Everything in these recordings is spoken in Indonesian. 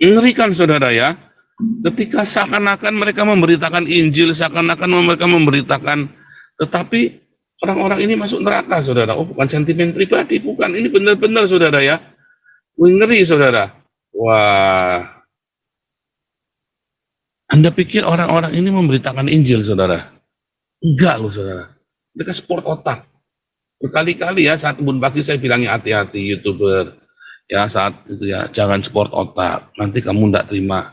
Mengerikan saudara ya, ketika seakan-akan mereka memberitakan Injil, seakan-akan mereka memberitakan, tetapi orang-orang ini masuk neraka saudara. Oh bukan sentimen pribadi, bukan, ini benar-benar saudara ya. Wih, ngeri saudara. Wah, Anda pikir orang-orang ini memberitakan Injil saudara? Enggak loh saudara. Mereka sport otak. Berkali-kali ya saat kebun pagi saya bilangnya hati-hati YouTuber. Ya saat itu ya, jangan sport otak. Nanti kamu enggak terima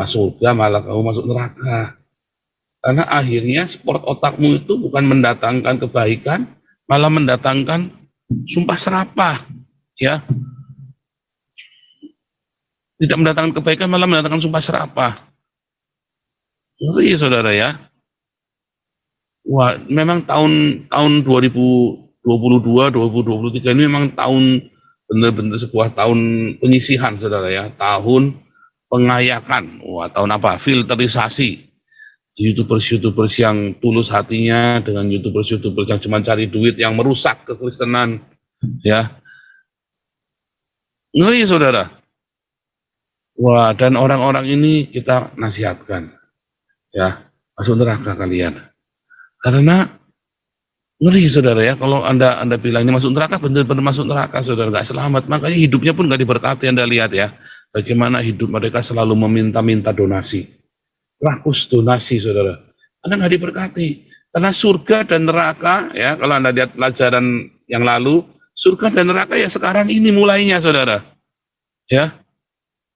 surga, malah kamu masuk neraka. Karena akhirnya sport otakmu itu bukan mendatangkan kebaikan, malah mendatangkan sumpah serapah. Ya, tidak mendatangkan kebaikan, malah mendatangkan sumpah serapah. Ngeri saudara ya. Wah, memang tahun 2022, 2023 ini memang tahun benar-benar sebuah tahun penyisihan saudara ya, tahun pengayakan. Wah, tahun apa? Filterisasi. YouTubers yang tulus hatinya dengan YouTubers yang cuma cari duit, yang merusak kekristenan ya. Ngeri saudara. Wah, dan orang-orang ini kita nasihatkan ya, masuk neraka kalian. Karena ngeri saudara ya, kalau anda bilang ini masuk neraka, benar-benar masuk neraka saudara, nggak selamat. Makanya hidupnya pun nggak diberkati. Anda lihat ya, bagaimana hidup mereka selalu meminta-minta donasi, rakus donasi saudara. Anda nggak diberkati. Karena surga dan neraka ya, kalau Anda lihat pelajaran yang lalu, surga dan neraka ya sekarang ini mulainya saudara. Ya,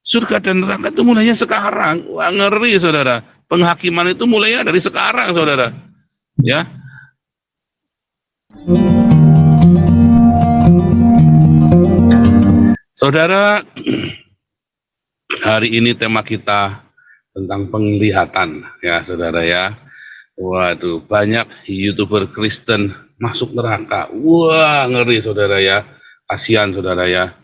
surga dan neraka itu mulainya sekarang. Wah, ngeri saudara. Penghakiman itu mulainya dari sekarang saudara. Ya, saudara, hari ini tema kita tentang penglihatan ya saudara ya. Waduh, banyak YouTuber Kristen masuk neraka. Wah, ngeri saudara ya. Kasihan saudara ya.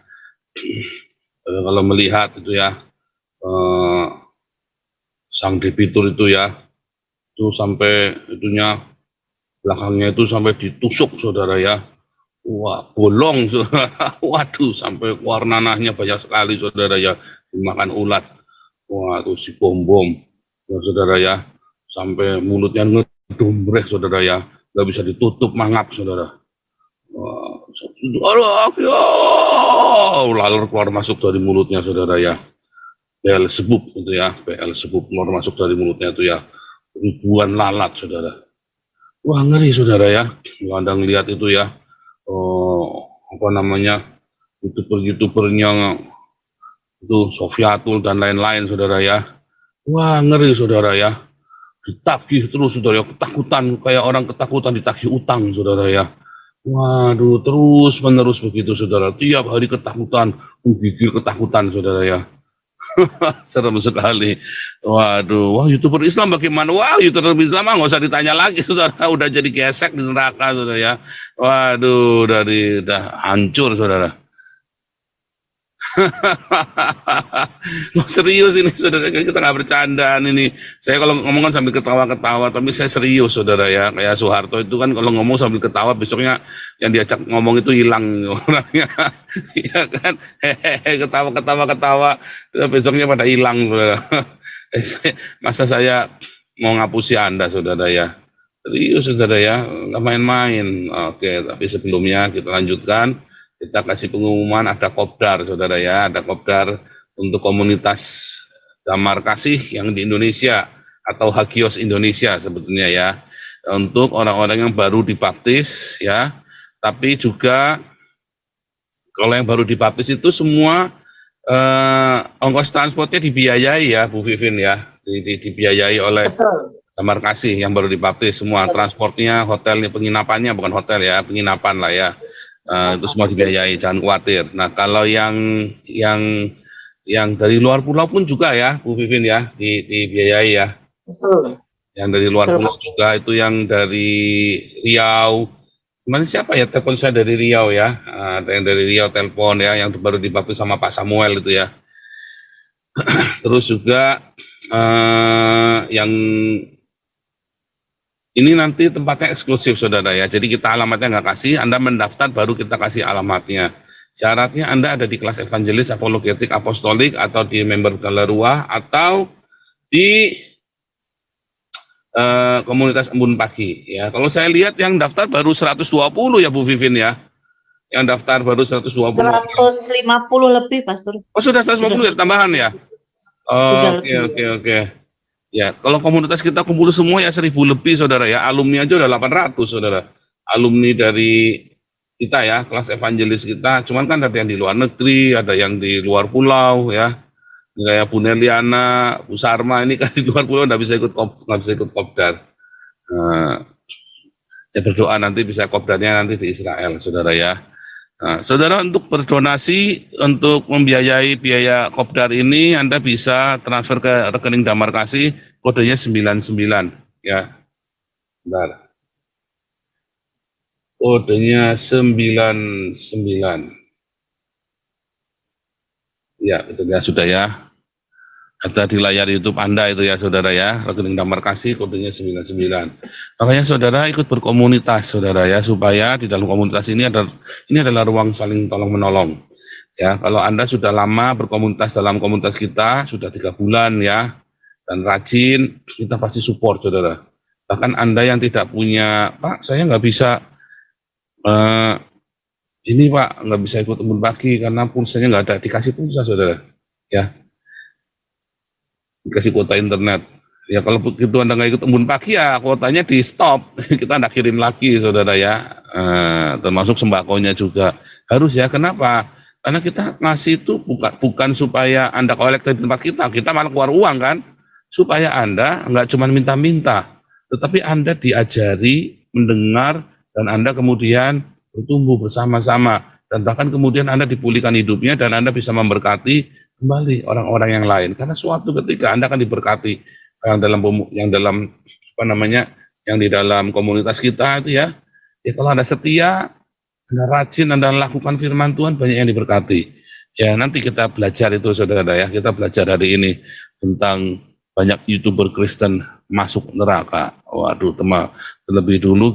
Kalau melihat itu ya, sang debitur itu ya, itu sampai itunya, belakangnya itu sampai ditusuk saudara ya. Wah, bolong saudara. Waduh, sampai keluar nanahnya banyak sekali saudara ya, dimakan ulat. Wah, itu si bom ya saudara ya, sampai mulutnya ngedumbreh saudara ya, nggak bisa ditutup, mangap saudara. Wah, ya, laler keluar masuk dari mulutnya saudara ya. Beelzebub itu ya, Beelzebub keluar masuk dari mulutnya itu ya, ribuan lalat saudara. Wah, ngeri saudara ya. Kalau Anda ngelihat itu ya, apa namanya, YouTubernya itu Sofiatul dan lain-lain saudara ya. Wah, ngeri saudara ya. Ditagih terus saudara ya, ketakutan, kayak orang ketakutan ditagih utang saudara ya. Waduh, terus menerus begitu saudara. Tiap hari ketakutan, menggigil ketakutan saudara ya. Serem sekali. Waduh, wah YouTuber Islam bagaimana? Wah YouTuber Islam nggak usah ditanya lagi, saudara. Udah jadi gesek di neraka, saudara ya. Waduh, udah hancur, saudara. Serius ini saudara, kita nggak bercandaan ini. Saya kalau ngomong kan sambil ketawa-ketawa, tapi saya serius saudara ya. Kayak Soeharto itu kan kalau ngomong sambil ketawa, besoknya yang diajak ngomong itu hilang orangnya. Iya kan, hehehe, ketawa-ketawa, besoknya pada hilang saudara. Masa saya mau ngapusi Anda saudara ya. Serius saudara ya, nggak main-main. Oke, tapi sebelumnya kita lanjutkan. Kita kasih pengumuman, ada kopdar saudara ya, ada kopdar untuk komunitas Damar Kasih yang di Indonesia atau Hagios Indonesia sebetulnya ya, untuk orang-orang yang baru dibaptis ya. Tapi juga kalau yang baru dibaptis itu semua ongkos transportnya dibiayai ya Bu Vivin ya, dibiayai oleh Damar Kasih yang baru dibaptis, semua transportnya, hotelnya, penginapannya, bukan hotel ya, penginapan lah ya. Itu semua dibiayai, jangan khawatir. Nah, kalau yang dari luar pulau pun juga ya, Bu Vivin ya, dibiayai ya. Betul. Yang dari luar pulau juga, itu yang dari Riau. Kemarin siapa ya telepon saya dari Riau ya? Ada yang dari Riau telepon ya, yang baru dibaptis sama Pak Samuel itu ya. Terus juga yang ini nanti tempatnya eksklusif saudara ya, jadi kita alamatnya nggak kasih, Anda mendaftar baru kita kasih alamatnya. Syaratnya Anda ada di kelas evangelis, apologetik, apostolik, atau di member Galarua, atau di komunitas Embun Pagi. Ya, kalau saya lihat yang daftar baru 120 ya Bu Vivin ya. Yang daftar baru 120. 150 lebih, Pastor. Oh, sudah 150 ya tambahan ya? Sudah Oke, lebih. oke, oke. Ya, kalau komunitas kita kumpul semua ya 1.000 lebih, Saudara ya. Alumni aja udah 800, Saudara. Alumni dari kita ya, kelas evangelis kita. Cuman kan ada yang di luar negeri, ada yang di luar pulau ya. Kayak Bu Neliana, Bu Sarma ini kan di luar pulau nggak bisa ikut kopdar. Ya berdoa nanti bisa kopdarnya nanti di Israel, Saudara ya. Nah, Saudara, untuk berdonasi untuk membiayai biaya kopdar ini Anda bisa transfer ke rekening Damar Kasih, kodenya 99 ya. Bentar. Kodenya 99. Ya, itu ya sudah ya. Ada di layar YouTube Anda itu ya Saudara ya, rekening Damar Kasih kodenya 99. Makanya Saudara ikut berkomunitas Saudara ya, supaya di dalam komunitas ini adalah ruang saling tolong menolong. Ya, kalau Anda sudah lama berkomunitas dalam komunitas kita, sudah 3 bulan ya, dan rajin, kita pasti support Saudara. Bahkan Anda yang tidak punya, Pak saya nggak bisa ini Pak, nggak bisa ikut Embun Pagi karena pulsanya nggak ada, dikasih pulsa Saudara. Ya, dikasih kuota internet. Ya kalau begitu Anda nggak ikut Embun Pagi ya kuotanya di stop, kita nggak kirim lagi Saudara ya. Termasuk sembakonya juga harus ya. Kenapa? Karena kita ngasih itu bukan supaya Anda kolektif di tempat kita malah keluar uang kan, supaya Anda nggak cuma minta-minta, tetapi Anda diajari mendengar dan Anda kemudian bertumbuh bersama-sama dan bahkan kemudian Anda dipulihkan hidupnya dan Anda bisa memberkati kembali orang-orang yang lain. Karena suatu ketika Anda akan diberkati yang di dalam komunitas kita itu ya. Ya kalau Anda setia, Anda rajin, Anda lakukan firman Tuhan, banyak yang diberkati. Ya nanti kita belajar itu Saudara ya, kita belajar hari ini tentang banyak YouTuber Kristen masuk neraka. Waduh, terlebih dulu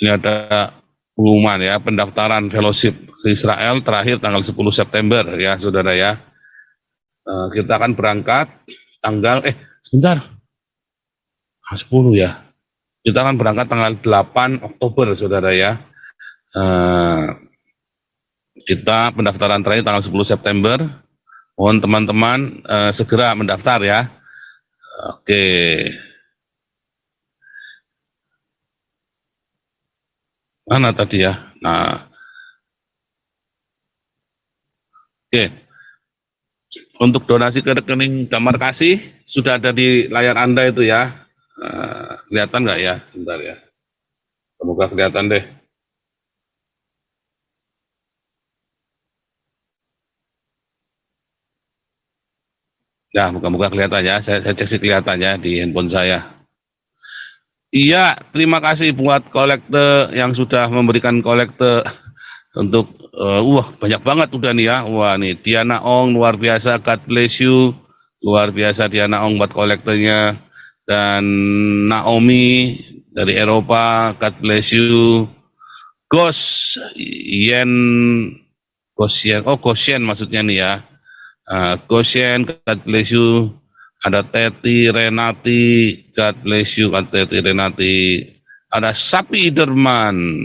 ini ada pengumuman ya, pendaftaran fellowship ke Israel terakhir tanggal 10 September ya Saudara ya. Kita akan berangkat tanggal, sebentar, 10 ya. Kita akan berangkat tanggal 8 Oktober Saudara ya. Kita pendaftaran terakhir tanggal 10 September. Mohon teman-teman segera mendaftar ya. Oke. Mana tadi ya? Nah. Oke. Untuk donasi ke rekening Damar Kasih sudah ada di layar Anda itu ya. Kelihatan nggak ya? Sebentar ya. Semoga kelihatan deh. Ya, moga-moga kelihatan ya. Saya cek sih kelihatan ya di handphone saya. Iya, terima kasih buat kolekte yang sudah memberikan kolekte untuk banyak banget udah nih ya. Wah nih Diana Ong luar biasa, God bless you. Luar biasa Diana Ong buat kolektenya, dan Naomi dari Eropa, God bless you. Gosyen maksudnya nih ya. Gosyen, God bless you. Ada Teti Renati, God bless you, Teti Renati. Ada Sapi Derman.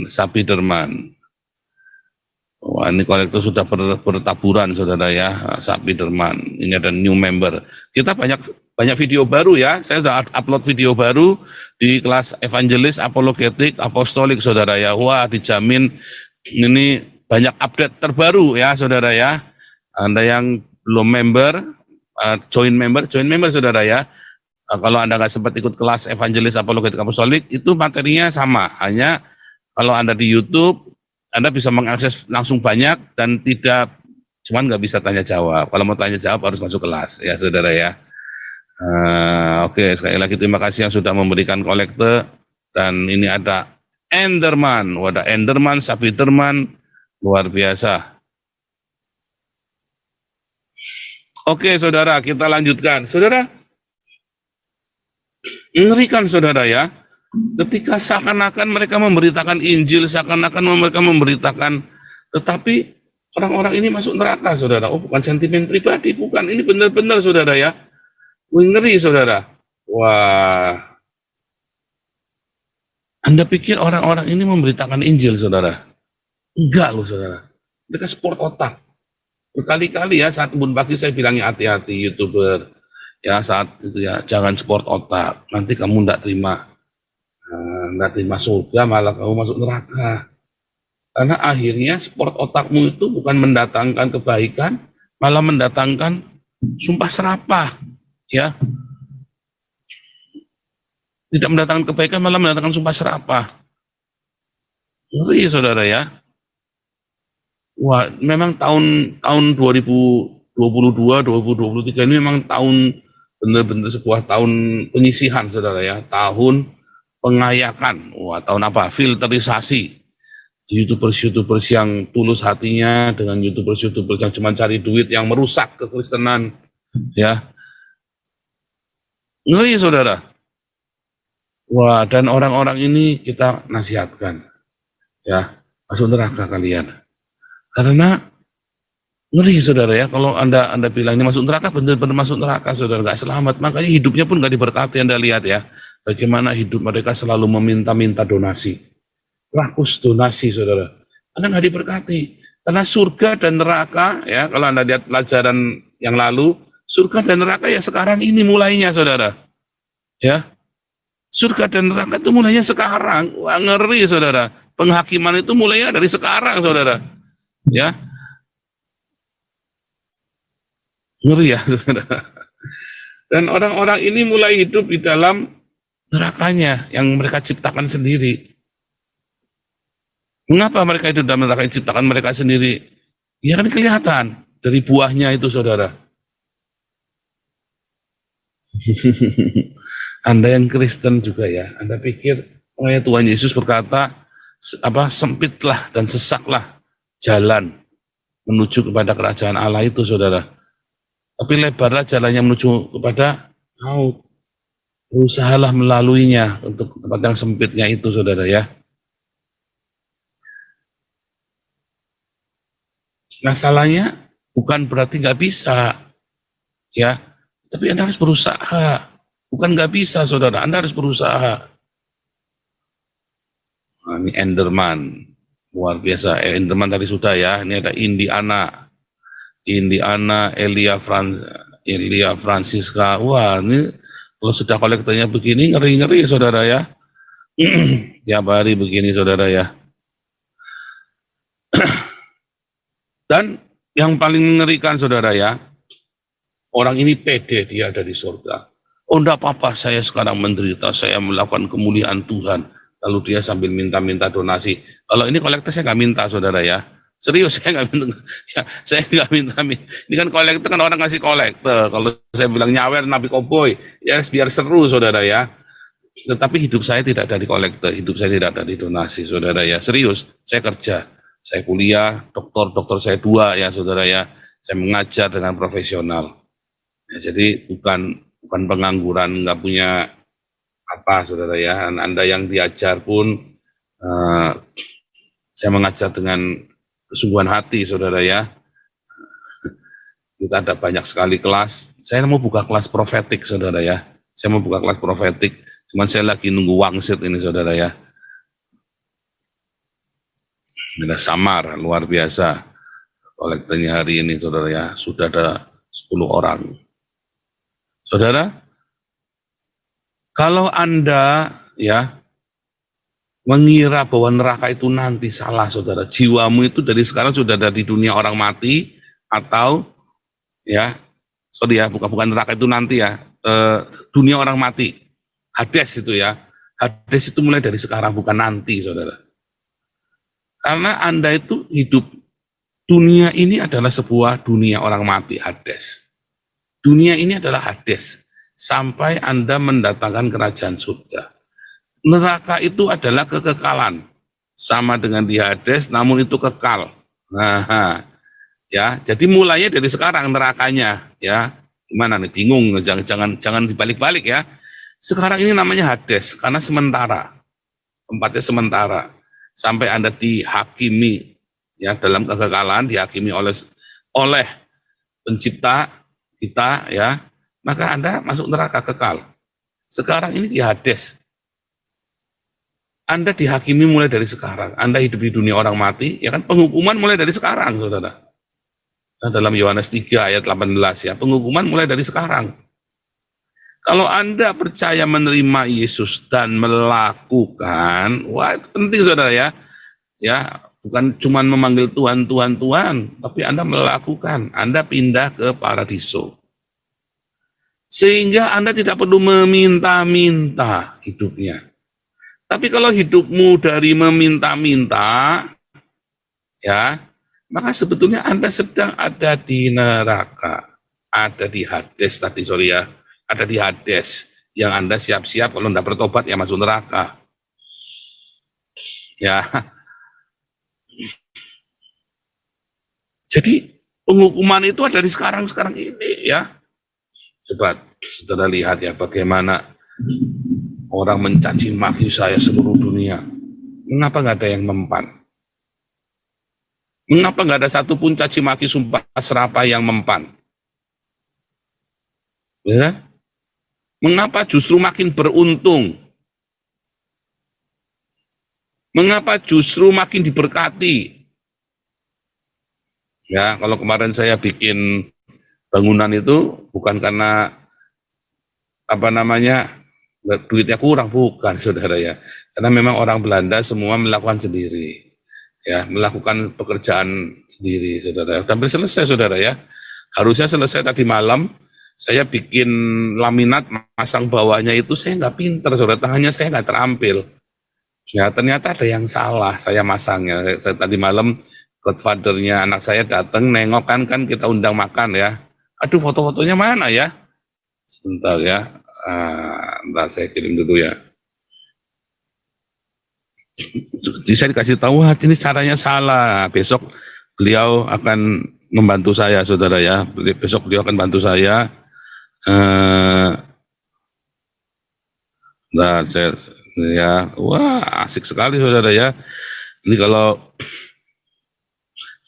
Wah, ini kolektor sudah bertaburan Saudara ya, Sapi Derman. Ini ada new member. Kita banyak video baru ya. Saya sudah upload video baru di kelas evangelis, apologetik, apostolik Saudara ya. Wah, dijamin ini banyak update terbaru ya Saudara ya. Anda yang belum member, join member Saudara ya. Kalau Anda nggak sempat ikut kelas evangelis, apologetik, apostolik, itu materinya sama. Hanya kalau Anda di YouTube, Anda bisa mengakses langsung banyak dan cuman nggak bisa tanya jawab. Kalau mau tanya jawab harus masuk kelas ya Saudara ya. Oke, sekali lagi terima kasih yang sudah memberikan kolekte. Dan ini ada Enderman, wadah Enderman, Sapi Derman, luar biasa. Oke Saudara, kita lanjutkan. Saudara, ngerikan Saudara ya, ketika seakan-akan mereka memberitakan Injil, seakan-akan mereka memberitakan Tetapi orang-orang ini masuk neraka, saudara. Oh, bukan sentimen pribadi, bukan. Ini benar-benar, saudara ya. Wih, ngeri, saudara. Wah, Anda pikir orang-orang ini memberitakan Injil, saudara? Enggak loh, saudara. Mereka sport otak. Berkali-kali ya, saat pun pagi saya bilangnya hati-hati YouTuber. Ya, saat itu ya, jangan sport otak. Nanti kamu enggak terima surga, malah kamu masuk neraka. Karena akhirnya sport otakmu itu bukan mendatangkan kebaikan, malah mendatangkan sumpah serapah. Ya, tidak mendatangkan kebaikan, malah mendatangkan sumpah serapah. Ngeri, saudara ya. Wah, memang tahun 2022, 2023 ini memang tahun benar-benar sebuah tahun penyisihan, saudara ya. Tahun pengayakan. Wah, tahun apa? Filterisasi. YouTubers yang tulus hatinya dengan YouTubers yang cuma cari duit, yang merusak kekristenan, ya. Ngeri, saudara. Wah, dan orang-orang ini kita nasihatkan, ya, masuk neraka kalian. Karena ngeri, saudara ya, kalau anda bilang ini masuk neraka, benar-benar masuk neraka, saudara, nggak selamat. Makanya hidupnya pun nggak diberkati. Anda lihat ya, bagaimana hidup mereka selalu meminta-minta donasi, rakus donasi, saudara. Anda nggak diberkati. Karena surga dan neraka, ya, kalau Anda lihat pelajaran yang lalu, surga dan neraka ya sekarang ini mulainya, saudara. Ya, surga dan neraka itu mulainya sekarang. Wah, ngeri, saudara. Penghakiman itu mulainya dari sekarang, saudara. Ya, ngeri ya, saudara. Dan orang-orang ini mulai hidup di dalam nerakanya yang mereka ciptakan sendiri. Mengapa mereka hidup dalam neraka yang ciptakan mereka sendiri? Ya kan kelihatan dari buahnya itu, saudara. Anda yang Kristen juga ya, Anda pikir Tuhan Yesus berkata, sempitlah dan sesaklah jalan menuju kepada kerajaan Allah itu, saudara. Tapi lebarlah jalannya menuju kepada maut. Berusahalah melaluinya untuk tempat yang sempitnya itu, saudara ya. Masalahnya bukan berarti nggak bisa, ya. Tapi Anda harus berusaha. Bukan nggak bisa, saudara. Anda harus berusaha. Nah, ini Enderman. Luar biasa. Enderman tadi sudah ya. Ini ada Indiana, Elia Francisca. Wah, ini kalau sudah kolektornya begini, ngeri-ngeri, saudara ya. Tiap hari begini, saudara ya. Dan yang paling mengerikan, saudara ya, orang ini pede dia ada di surga. Oh, enggak apa-apa, saya sekarang menderita, saya melakukan kemuliaan Tuhan. Lalu dia sambil minta-minta donasi. Kalau ini kolektor saya nggak minta, saudara ya. Serius, saya nggak minta. Ya, saya nggak minta. Ini kan kolektor, kan orang ngasih kolektor. Kalau saya bilang nyawer nabi koboi, ya biar seru, saudara ya. Tetapi hidup saya tidak dari kolektor, hidup saya tidak dari donasi, saudara ya. Serius, saya kerja. Saya kuliah, dokter saya 2 ya, saudara ya. Saya mengajar dengan profesional. Ya, jadi bukan pengangguran, nggak punya apa, saudara ya. Anda yang diajar pun, saya mengajar dengan kesungguhan hati, saudara ya. Kita ada banyak sekali kelas. Saya mau buka kelas profetik, saudara ya. Saya mau buka kelas profetik, cuman saya lagi nunggu wangsit ini, saudara ya. Ada samar, luar biasa. Kolektornya hari ini, saudara ya, sudah ada 10 orang. Saudara, kalau Anda ya mengira bahwa neraka itu nanti, salah, saudara. Jiwamu itu dari sekarang sudah ada di dunia orang mati, atau ya, sorry ya, bukan neraka itu nanti ya, dunia orang mati. Hades itu ya. Hades itu mulai dari sekarang, bukan nanti, saudara. Karena Anda itu hidup, dunia ini adalah sebuah dunia orang mati, Hades. Dunia ini adalah Hades, sampai Anda mendatangkan kerajaan surga. Neraka itu adalah kekekalan, sama dengan di Hades, namun itu kekal. Nah, ya, jadi mulainya dari sekarang nerakanya, ya. Gimana nih, bingung, jangan dibalik-balik ya. Sekarang ini namanya Hades, karena sementara, tempatnya sementara. Sampai Anda dihakimi ya dalam kekekalan dihakimi oleh pencipta kita, ya, maka Anda masuk neraka kekal. Sekarang ini di Hades, Anda dihakimi mulai dari sekarang. Anda hidup di dunia orang mati, ya kan, penghukuman mulai dari sekarang, saudara. Nah, dalam Yohanes 3 ayat 18, ya, penghukuman mulai dari sekarang. Kalau Anda percaya menerima Yesus dan melakukan, wah itu penting saudara ya, bukan cuma memanggil Tuhan, Tuhan, Tuhan, tapi Anda melakukan, Anda pindah ke paradiso. Sehingga Anda tidak perlu meminta-minta hidupnya. Tapi kalau hidupmu dari meminta-minta, ya, maka sebetulnya Anda sedang ada di neraka, ada di Hades tadi, sorry ya, ada di Hades, yang Anda siap-siap kalau tidak bertobat ya masuk neraka. Ya. Jadi penghukuman itu ada di sekarang ini ya. Coba saudara lihat ya bagaimana orang mencaci maki saya seluruh dunia. Mengapa nggak ada yang mempan? Mengapa nggak ada satupun caci maki sumpah serapah yang mempan? Ya? Mengapa justru makin beruntung? Mengapa justru makin diberkati? Ya, kalau kemarin saya bikin bangunan itu bukan karena apa namanya duitnya kurang, bukan saudara ya. Karena memang orang Belanda semua melakukan sendiri, ya, melakukan pekerjaan sendiri, saudara. Hampir selesai, saudara ya. Harusnya selesai tadi malam. Saya bikin laminat, masang bawahnya itu saya nggak pinter, saudara, tangannya saya nggak terampil. Ya ternyata ada yang salah, saya masangnya. Saya tadi malam godfathernya anak saya datang nengok kan kita undang makan ya. Aduh foto-fotonya mana ya? Sebentar ya, ntar saya kirim dulu ya. Jadi saya dikasih tahu, ini caranya salah. Besok beliau akan membantu saya, saudara ya. Besok beliau akan bantu saya. Nah, saya ya, wah asik sekali saudara ya. Ini kalau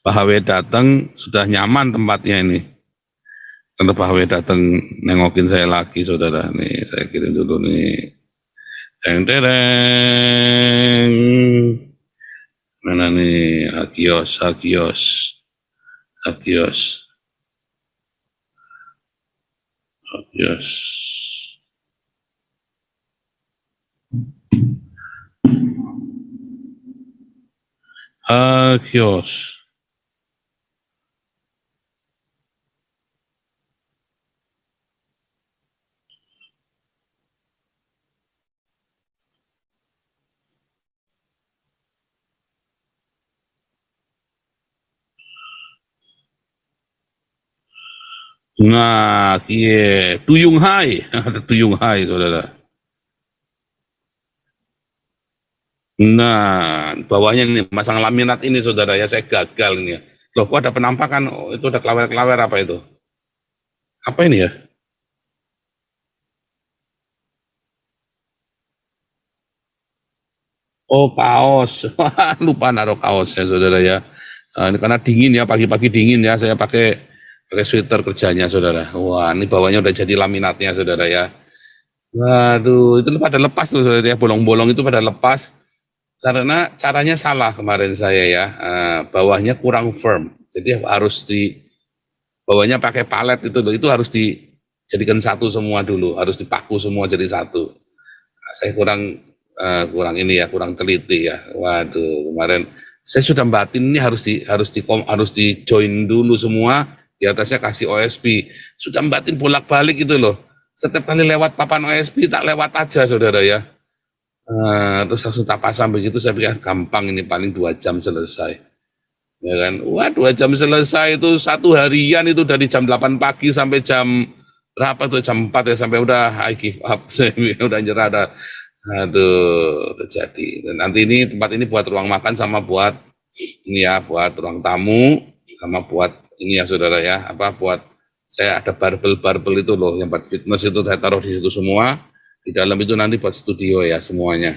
Pak HW datang sudah nyaman tempatnya ini. Kalau Pak HW datang nengokin saya lagi saudara. Nih saya kirim dulu nih. Tereng. Mana nih? Agios. Agios. Nah, kie, Tuyung Hai, ada Tuyung Hai, saudara. Nah, bawahnya ini masang laminat ini, saudara ya, saya gagal ini ya. Loh, kok ada penampakan? Oh, itu ada klawer-klawer apa itu? Apa ini ya? Oh, kaos. Lupa naruh kaosnya, saudara ya. Ini karena dingin ya, pagi-pagi dingin ya, saya pakai sweater kerjanya, saudara. Wah, ini bawahnya udah jadi laminatnya, saudara ya. Waduh, itu pada lepas tuh, saudara ya. Bolong-bolong itu pada lepas. Karena caranya salah kemarin saya ya. Bawahnya kurang firm. Jadi harus bawahnya pakai palet itu loh. Itu harus dijadikan satu semua dulu. Harus dipaku semua jadi satu. Nah, saya kurang ini ya, kurang teliti ya. Waduh, kemarin saya sudah batin ini harus di join dulu semua, di atasnya kasih OSB. Sudah batin bolak-balik gitu loh. Setiap kali lewat papan OSB tak lewat aja saudara ya. Terus langsung tak pasang begitu, saya pikir gampang ini, paling 2 jam selesai. Ya kan? Wah, 2 jam selesai itu, 1 harian itu dari jam 8 pagi sampai jam berapa tuh, jam 4 ya, sampai udah I give up, saya udah nyerah dah. Aduh, terjadi. Dan nanti ini tempat ini buat ruang makan sama buat ini ya, buat ruang tamu sama buat ini ya saudara ya, buat saya ada barbel itu loh yang buat fitness itu saya taruh di situ semua. Di dalam itu nanti buat studio ya semuanya.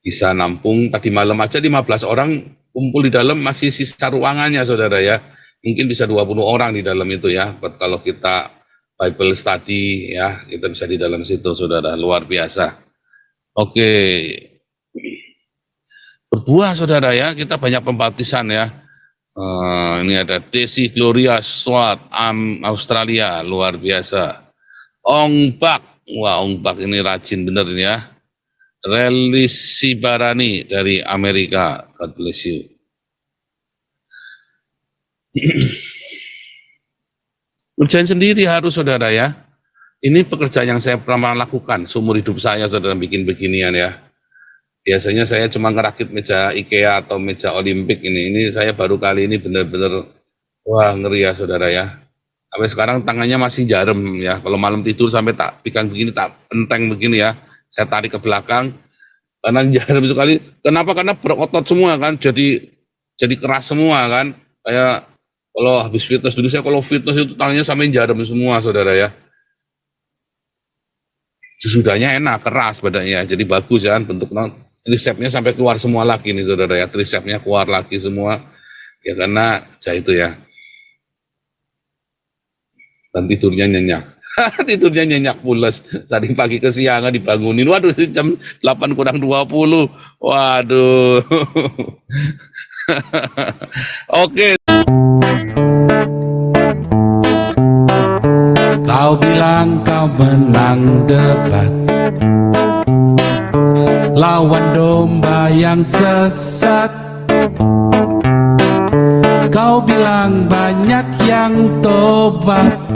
bisa nampung tadi malam aja 15 orang kumpul di dalam, masih sisa ruangannya saudara ya. Mungkin bisa 20 orang di dalam itu ya. Kalau kita Bible study ya, kita bisa di dalam situ saudara, luar biasa. Oke, berbuah saudara ya, kita banyak pembaptisan ya. Ini ada Desi Gloria Swart, Australia, luar biasa. Ong Bak, wah Ong Bak ini rajin bener ini ya. Relis Sibarani dari Amerika, God bless you. Kerjaan sendiri harus saudara ya. Ini pekerjaan yang saya pernah lakukan seumur hidup saya saudara, bikin beginian ya. Biasanya saya cuma ngerakit meja IKEA atau meja Olimpik ini. Ini saya baru kali ini benar-benar wah ngeri ya saudara ya. Sampai sekarang tangannya masih jarum ya. Kalau malam tidur sampai tak pegang begini, tak penteng begini ya. Saya tarik ke belakang karena jarum sekali. Kenapa? Karena berotot semua kan. Jadi keras semua kan. Kayak kalau habis fitness dulu, saya kalau fitness itu tangannya sampai jarum semua saudara ya. Sesudahnya enak, keras badannya, jadi bagus ya bentuknya. Tricepnya sampai keluar semua lagi nih saudara ya, tricepnya keluar lagi semua ya karena itu ya. Dan tidurnya nyenyak. Tidurnya nyenyak pulas. Tadi pagi kesiangan dibangunin, waduh jam 8 kurang 20. Waduh. Oke. Kau bilang kau menang debat lawan domba yang sesat. Kau bilang banyak yang tobat.